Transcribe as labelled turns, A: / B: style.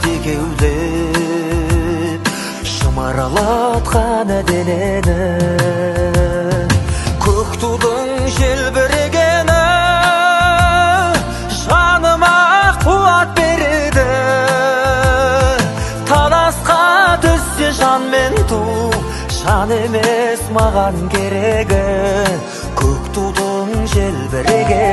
A: текеулеп шымаралатқан денені, көк тудың желбірегені жаныма қуат береді. Таласқа түссе жан мен ту, жан емес маған керегі, көк тудың желбірегені.